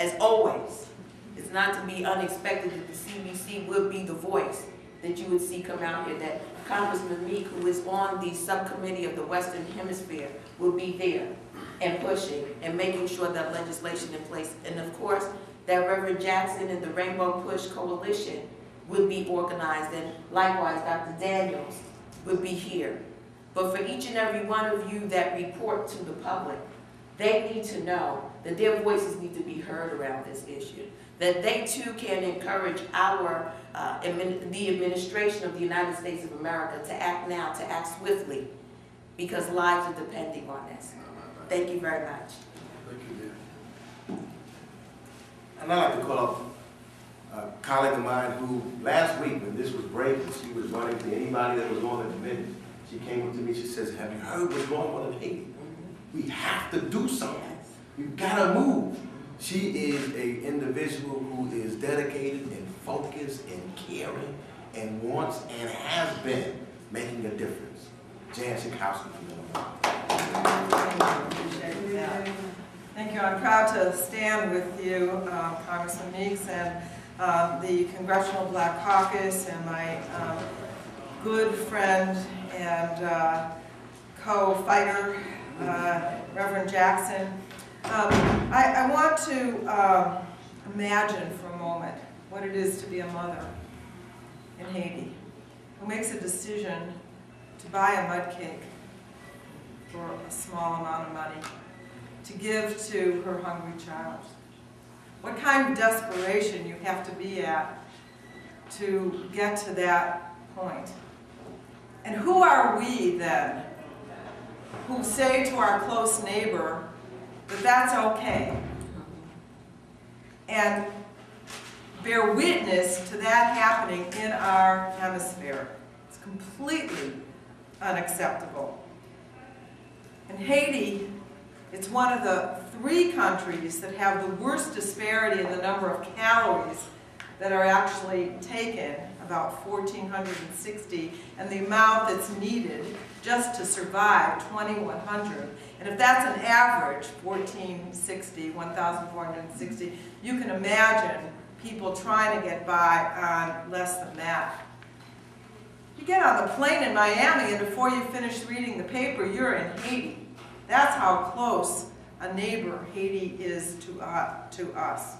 as always, it's not to be unexpected that the CBC would be the voice that you would see come out here, that Congressman Meeks, who is on the subcommittee of the Western Hemisphere, will be there and pushing and making sure that legislation in place. And of course, that Reverend Jackson and the Rainbow Push Coalition would be organized, and likewise Dr. Daniels would be here. But for each and every one of you that report to the public, they need to know that their voices need to be heard around this issue, that they too can encourage our, the administration of the United States of America to act now, to act swiftly, because lives are depending on this. Thank you very much. Thank you, dear. And I'd like to call up a colleague of mine who, last week when this was breaking, she was running to anybody that was on the committee. She came up to me, she says, have you heard what's going on in Haiti? We have to do something. We've got to move. She is an individual who is dedicated and focused and caring and wants and has been making a difference. Jan Schakowsky from Thank you. I'm proud to stand with you, Congressman Meeks, and the Congressional Black Caucus, and my good friend and co-fighter, Reverend Jackson. I want to imagine for a moment what it is to be a mother in Haiti who makes a decision to buy a mud cake for a small amount of money to give to her hungry child. What kind of desperation you have to be at to get to that point. And who are we then who say to our close neighbor that that's okay, and bear witness to that happening in our hemisphere? It's completely unacceptable. In Haiti, it's one of the 3 countries that have the worst disparity in the number of calories that are actually taken, about 1,460, and the amount that's needed just to survive, 2,100. And if that's an average, 1,460, you can imagine people trying to get by on less than that. You get on the plane in Miami, and before you finish reading the paper, you're in Haiti. That's how close a neighbor Haiti is to us.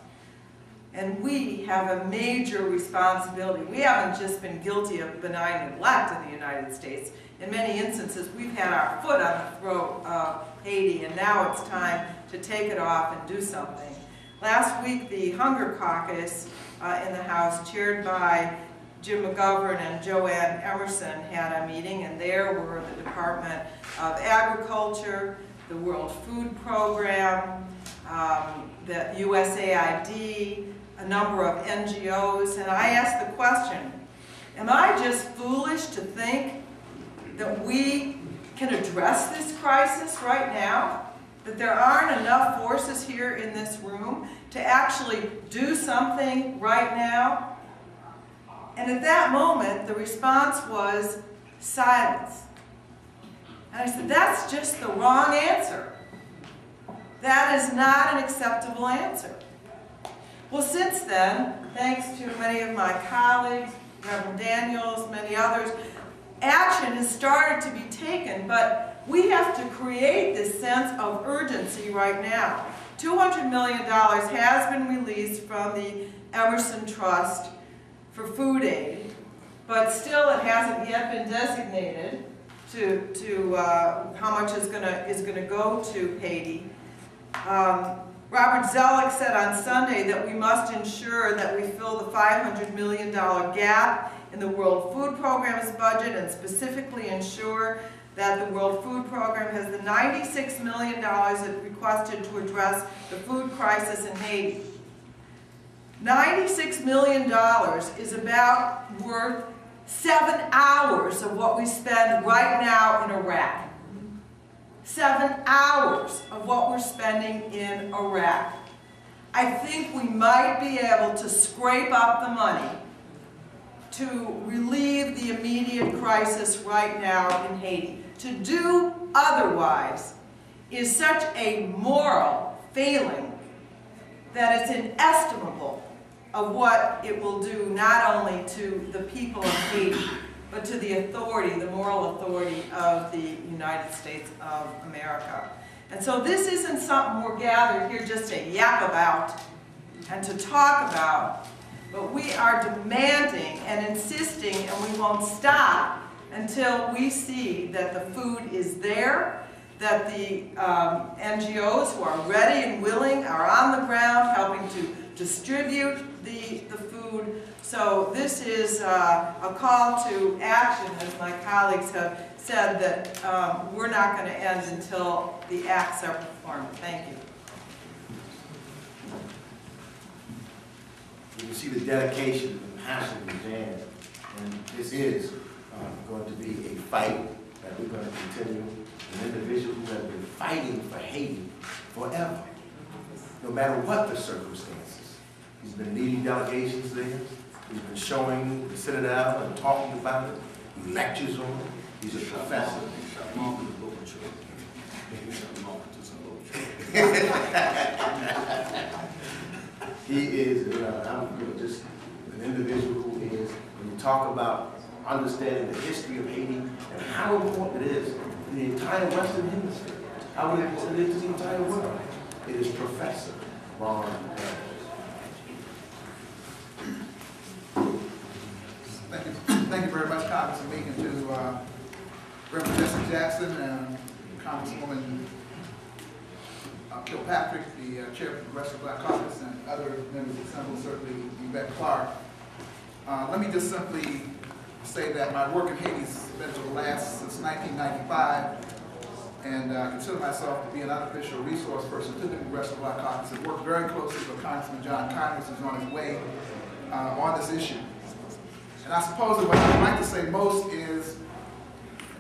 And we have a major responsibility. We haven't just been guilty of benign neglect in the United States. In many instances, we've had our foot on the throat of Haiti, and now it's time to take it off and do something. Last week, the Hunger Caucus in the House, chaired by Jim McGovern and Joanne Emerson, had a meeting, and there were the Department of Agriculture, the World Food Program, the USAID, a number of NGOs, and I asked the question, am I just foolish to think that we can address this crisis right now? That there aren't enough forces here in this room to actually do something right now? And at that moment, the response was silence. And I said, that's just the wrong answer. That is not an acceptable answer. Well, since then, thanks to many of my colleagues, Reverend Daniels, many others, action has started to be taken, but we have to create this sense of urgency right now. $200 million has been released from the Emerson Trust for food aid, but still it hasn't yet been designated to how much is going to go to Haiti. Robert Zellick said on Sunday that we must ensure that we fill the $500 million gap in the World Food Program's budget, and specifically ensure that the World Food Program has the $96 million it requested to address the food crisis in Haiti. $96 million is about worth 7 hours of what we spend right now in Iraq. 7 hours of what we're spending in Iraq. I think we might be able to scrape up the money to relieve the immediate crisis right now in Haiti. To do otherwise is such a moral failing that it's inestimable of what it will do not only to the people of Haiti, but to the authority, the moral authority of the United States of America. And so this isn't something we're gathered here just to yap about and to talk about, but we are demanding and insisting, and we won't stop until we see that the food is there, that the NGOs who are ready and willing are on the ground helping to distribute the food. So this is a call to action, as my colleagues have said, that we're not going to end until the acts are performed. Thank you. You can see the dedication and passion of Jan, and this is going to be a fight that we're going to continue. An individual who has been fighting for Haiti forever, no matter what the circumstances. He's been leading delegations there. He's been showing the Citadel and talking about it. He lectures on it. He's a professor. He is just an individual who is, when you talk about understanding the history of Haiti and how important it is in the entire Western Hemisphere, how important it is to the entire world. It is Professor Ron Harris. Thank you very much, Congressman Meeks, and to Representative Jackson and Congresswoman Kilpatrick, the chair of the Congressional Black Caucus, and other members of the Assembly, certainly Yvette Clarke. Let me just simply say that my work in Haiti has been to the last since 1995, and consider myself to be an unofficial resource person to the Congressional Black Caucus and work very closely with Congressman John Conyers, who's on his way on this issue. And I suppose that what I'd like to say most is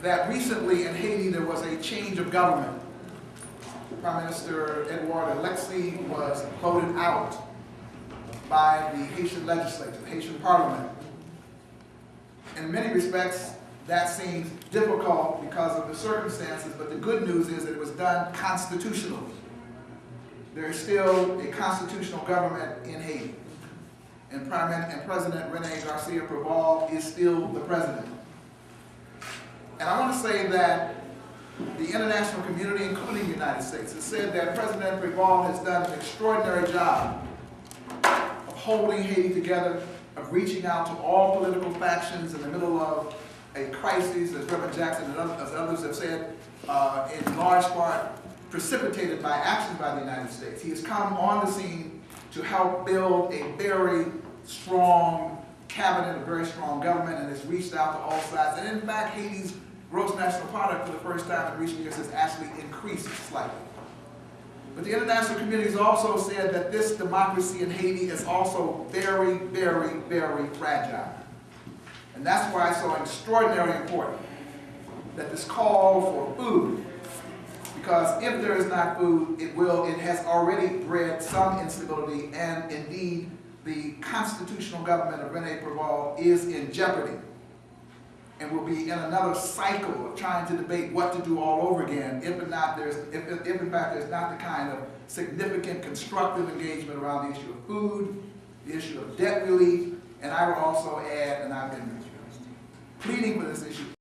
that recently in Haiti there was a change of government. Prime Minister Edouard Alexis was voted out by the Haitian legislature, the Haitian parliament. In many respects, that seems difficult because of the circumstances, but the good news is that it was done constitutionally. There is still a constitutional government in Haiti. And President Rene Garcia Preval is still the president. And I want to say that the international community, including the United States, has said that President Preval has done an extraordinary job of holding Haiti together, of reaching out to all political factions in the middle of a crisis, as Reverend Jackson and others have said, in large part precipitated by action by the United States. He has come on the scene to help build a very strong cabinet, a very strong government, and has reached out to all sides. And in fact, Haiti's gross national product for the first time in recent years has actually increased slightly. But the international community has also said that this democracy in Haiti is also very, very, very fragile. And that's why it's so extraordinarily important that this call for food, because if there is not food, it has already bred some instability, and indeed the constitutional government of Rene Preval is in jeopardy and will be in another cycle of trying to debate what to do all over again if in fact there's not the kind of significant constructive engagement around the issue of food, the issue of debt relief, and I would also add, and I've been pleading for this issue,